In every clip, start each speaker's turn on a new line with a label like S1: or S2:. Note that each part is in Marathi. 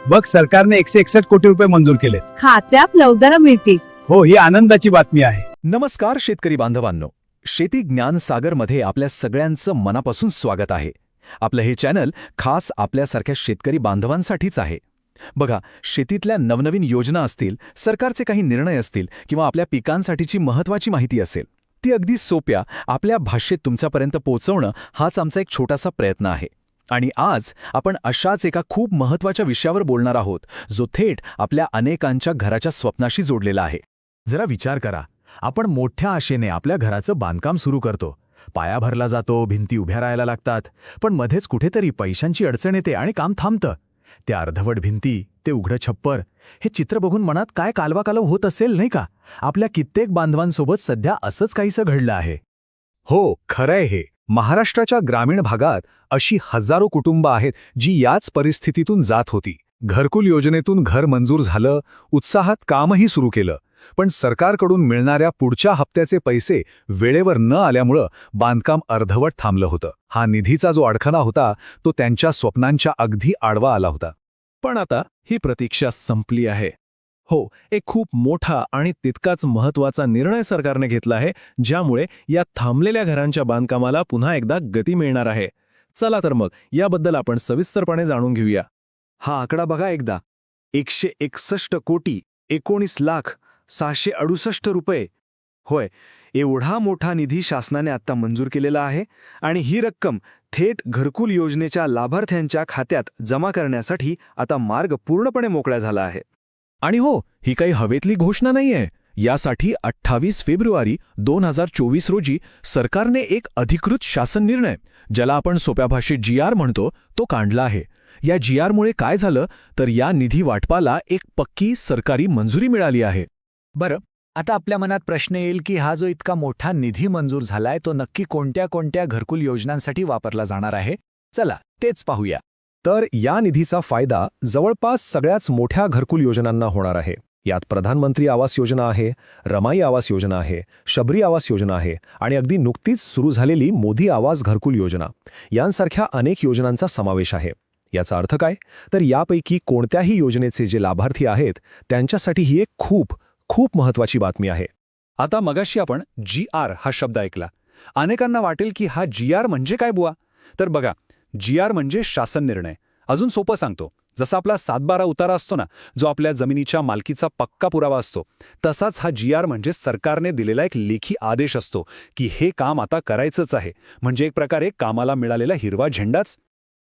S1: बघ, सरकारने 161 कोटी रुपये मंजूर केलेत.
S2: खात्यात लवकर मिळतील.
S1: हो, ही आनंदाची बातमी आहे.
S3: नमस्कार शेतकरी बांधवांनो, शेती ज्ञान सागरमध्ये आपल्या सगळ्यांचं मनापासून स्वागत आहे. आपलं हे चॅनल खास आपल्यासारख्या शेतकरी बांधवांसाठीच आहे. बघा, शेतीतल्या नवनवीन योजना असतील, सरकारचे काही निर्णय असतील किंवा आपल्या पिकांसाठीची महत्त्वाची माहिती असेल, ती अगदी सोप्या आपल्या भाषेत तुमच्यापर्यंत पोहोचवणं हाच आमचा एक छोटासा प्रयत्न आहे. आणि आज आपण अशाच एका खूप महत्त्वाच्या विषयावर बोलणार आहोत, जो थेट आपल्या अनेकांच्या घराच्या स्वप्नाशी जोडलेला आहे. जरा विचार करा, आपण मोठ्या आशेने आपल्या घराचं बांधकाम सुरू करतो. पाया भरला जातो, भिंती उभ्या राहायला लागतात, पण मध्येच कुठेतरी पैशांची अडचण येते आणि काम थांबतं. त्या अर्धवट भिंती, ते उघडं छप्पर, हे चित्र बघून मनात काय कालवाकालव होत असेल, नाही का? आपल्या कित्येक बांधवांसोबत सध्या असंच काहीसं घडलं आहे. हो, खरंय हे. महाराष्ट्राच्या ग्रामीण भागात अशी हजारो कुटुंबं आहेत जी याच परिस्थितीतून जात होती. घरकुल योजनेतून घर मंजूर झालं, उत्साहात कामही सुरू केलं, पण सरकारकडून मिळणाऱ्या पुढच्या हप्त्याचे पैसे वेळेवर न आल्यामुळं बांधकाम अर्धवट थांबलं होतं. हा निधीचा जो अडखना होता, तो त्यांच्या स्वप्नांच्या अगदी आडवा आला होता. पण आता ही प्रतीक्षा संपली आहे. हो, एक खूप मोठा आणि तितकाच महत्त्वाचा निर्णय सरकारने घेतला आहे, ज्यामुळे या थांबलेल्या घरांच्या बांधकामाला पुन्हा एकदा गती मिळणार आहे. चला तर मग याबद्दल आपण सविस्तरपणे जाणून घेऊया. हा आकडा बघा एकदा, 161 कोटी 19,668 रुपये. होय, एवढा मोठा निधी शासनाने आता मंजूर केलेला आहे आणि ही रक्कम थेट घरकुल योजनेच्या लाभार्थ्यांच्या खात्यात जमा करण्यासाठी आता मार्ग पूर्णपणे मोकळा झाला आहे. आणि हो, ही काही हवेतली घोषणा नाहीये. यासाठी 28 फेब्रुवारी 2024 रोजी सरकारने एक अधिकृत शासन निर्णय, ज्याला आपण सोप्या भाषेत GR म्हणतो, तो काढला आहे. या GRमुळे काय झालं तर या निधी वाटपाला एक पक्की सरकारी मंजुरी मिळाली आहे.
S4: बरं, आता आपल्या मनात प्रश्न येईल की हा जो इतका मोठा निधी मंजूर झालाय तो नक्की कोणत्या कोणत्या घरकुल योजनांसाठी वापरला जाणार आहे? चला तेच पाहूया.
S3: तर या निधीचा फायदा जवळपास सगळ्याच मोठ्या घरकुल योजनांना होणार आहे. यात प्रधानमंत्री आवास योजना आहे, रमाई आवास योजना आहे, शबरी आवास योजना आहे आणि अगदी नुकतीच सुरू झालेली मोदी आवास घरकुल योजना यांसारख्या अनेक योजनांचा समावेश आहे. याचा अर्थ काय? तर यापैकी कोणत्याही योजनेचे जे लाभार्थी आहेत त्यांच्यासाठी ही एक खूप खूप महत्त्वाची बातमी आहे. आता मगाशी आपण GR हा शब्द ऐकला. अनेकांना वाटेल की हा GR म्हणजे काय बुवा? तर बघा, GR म्हणजे शासन निर्णय. अजून सोपं सांगतो, जसा आपला 7/12 उतारा असतो ना, जो आपल्या जमिनीच्या मालकीचा पक्का पुरावा असतो, तसाच हा GR म्हणजे सरकारने दिलेला एक लेखी आदेश असतो की हे काम आता करायचंच आहे. म्हणजे एक प्रकारे कामाला मिळालेला हिरवा झेंडाच.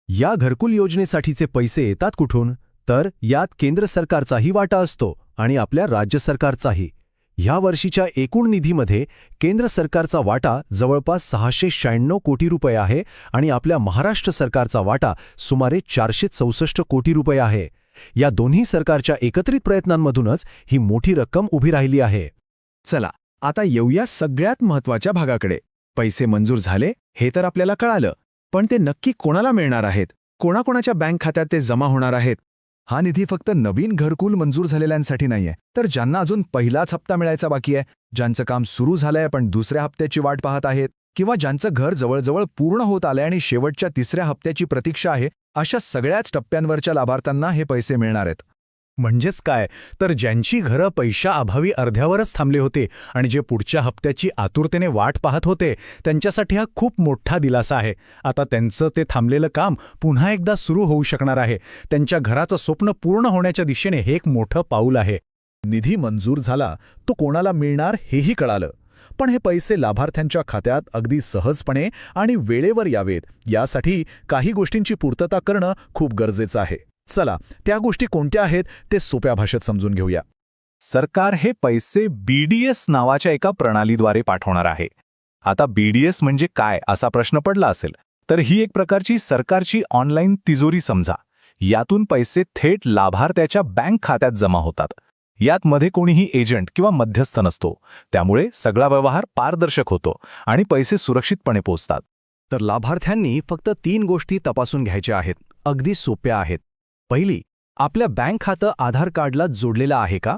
S3: या घरकुल योजनेसाठीचे पैसे येतात कुठून? तर यात केंद्र सरकारचाही वाटा असतो आणि आपल्या राज्य सरकारचाही. ह्या वर्षीच्या एकूण निधीमध्ये केंद्र सरकारचा वाटा जवळपास 696 कोटी रुपये आहे आणि आपल्या महाराष्ट्र सरकारचा वाटा सुमारे 464 कोटी रुपये आहे. या दोन्ही सरकारच्या एकत्रित प्रयत्नांमधूनच ही मोठी रक्कम उभी राहिली आहे. चला, आता येऊया सगळ्यात महत्त्वाच्या भागाकडे. पैसे मंजूर झाले हे तर आपल्याला कळालं, पण ते नक्की कोणाला मिळणार आहेत? कोणाकोणाच्या बँक खात्यात ते जमा होणार आहेत? हा निधी फक्त नवीन घरकुल मंजूर झालेल्यांसाठी नाहीये, तर ज्यांना अजून पहिलाच हप्ता मिळायचा बाकी आहे, ज्यांचं काम सुरू झालंय पण दुसऱ्या हप्त्याची वाट पाहत आहेत, किंवा ज्यांचं घर जवळजवळ पूर्ण होत आलंय आणि शेवटच्या तिसऱ्या हप्त्याची प्रतीक्षा आहे, अशा सगळ्याच टप्प्यांवरच्या लाभार्थ्यांना हे पैसे मिळणार आहेत. म्हणजेच काय, तर ज्यांची घरं पैशाअभावी अर्ध्यावरच थांबले होते आणि जे पुढच्या हप्त्याची आतुरतेने वाट पाहत होते, त्यांच्यासाठी हा खूप मोठा दिलासा आहे. आता त्यांचं ते थांबलेलं काम पुन्हा एकदा सुरू होऊ शकणार आहे. त्यांच्या घराचं स्वप्न पूर्ण होण्याच्या दिशेने हे एक मोठं पाऊल आहे. निधी मंजूर झाला, तो कोणाला मिळणार हेही कळालं. पण हे पैसे लाभार्थ्यांच्या खात्यात अगदी सहजपणे आणि वेळेवर यावेत, यासाठी काही गोष्टींची पूर्तता करणं खूप गरजेचं आहे. चला, त्या गोष्टी कोणत्या आहेत ते सोप्या भाषेत समजून घेऊया. सरकार हे पैसे BDS नावाच्या एका प्रणालीद्वारे पाठवणार आहे. आता BDS म्हणजे काय असा प्रश्न पडला असेल, तर ही एक प्रकारची सरकारची ऑनलाईन तिजोरी समजा. यातून पैसे थेट लाभार्थ्याच्या बँक खात्यात जमा होतात. यात मध्ये कोणीही एजंट किंवा मध्यस्थ नसतो, त्यामुळे सगळा व्यवहार पारदर्शक होतो आणि पैसे सुरक्षितपणे पोहोचतात. तर लाभार्थ्यांनी फक्त 3 गोष्टी तपासून घ्यायच्या आहेत, अगदी सोप्या आहेत. पहिली, आपल्या बँक खातं आधार कार्डला जोडलेलं आहे का?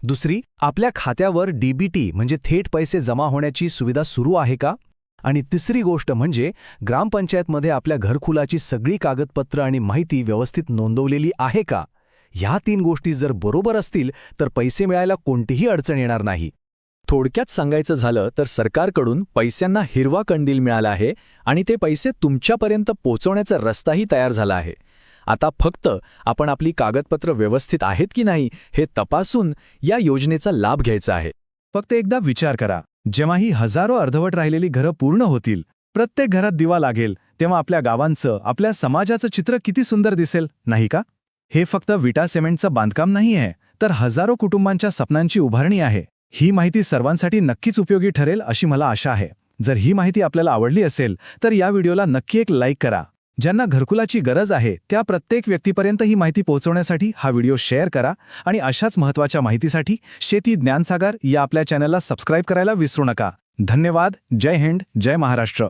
S3: दुसरी, आपल्या खात्यावर DBT म्हणजे थेट पैसे जमा होण्याची सुविधा सुरू आहे का? आणि तिसरी गोष्ट म्हणजे ग्रामपंचायतमध्ये आपल्या घरकुलाची सगळी कागदपत्र आणि माहिती व्यवस्थित नोंदवलेली आहे का?
S4: ह्या 3 गोष्टी जर बरोबर असतील तर पैसे मिळायला कोणतीही अडचण येणार नाही. थोडक्यात सांगायचं झालं तर सरकारकडून पैशांना हिरवा कंदील मिळाला आहे आणि ते पैसे तुमच्यापर्यंत पोहोचवण्याचा रस्ताही तयार झाला आहे. आता फक्त आपण आपली कागदपत्र व्यवस्थित आहेत की नाही हे तपासून या योजनेचा लाभ घ्यायचा आहे.
S3: फक्त एकदा विचार करा, जेव्हा ही हजारो अर्धवट राहिलेली घरं पूर्ण होतील, प्रत्येक घरात दिवा लागेल, तेव्हा आपल्या गावांचं, आपल्या समाजाचं चित्र किती सुंदर दिसेल, नाही का? हे फक्त विटा सिमेंटचं बांधकाम नाही आहे, तर हजारो कुटुंबांच्या स्वप्नांची उभारणी आहे. ही माहिती सर्वांसाठी नक्कीच उपयोगी ठरेल अशी मला आशा आहे. जर ही माहिती आपल्याला आवडली असेल तर या व्हिडिओला नक्की एक लाईक करा. ज्यांना घरकुलाची गरज आहे त्या प्रत्येक व्यक्तीपर्यंत ही माहिती पोहोचवण्यासाठी हा व्हिडिओ शेअर करा आणि अशाच महत्त्वाच्या माहितीसाठी शेती ज्ञानसागर या आपल्या चॅनलला सबस्क्राईब करायला विसरू नका. धन्यवाद. जय हिंद, जय महाराष्ट्र.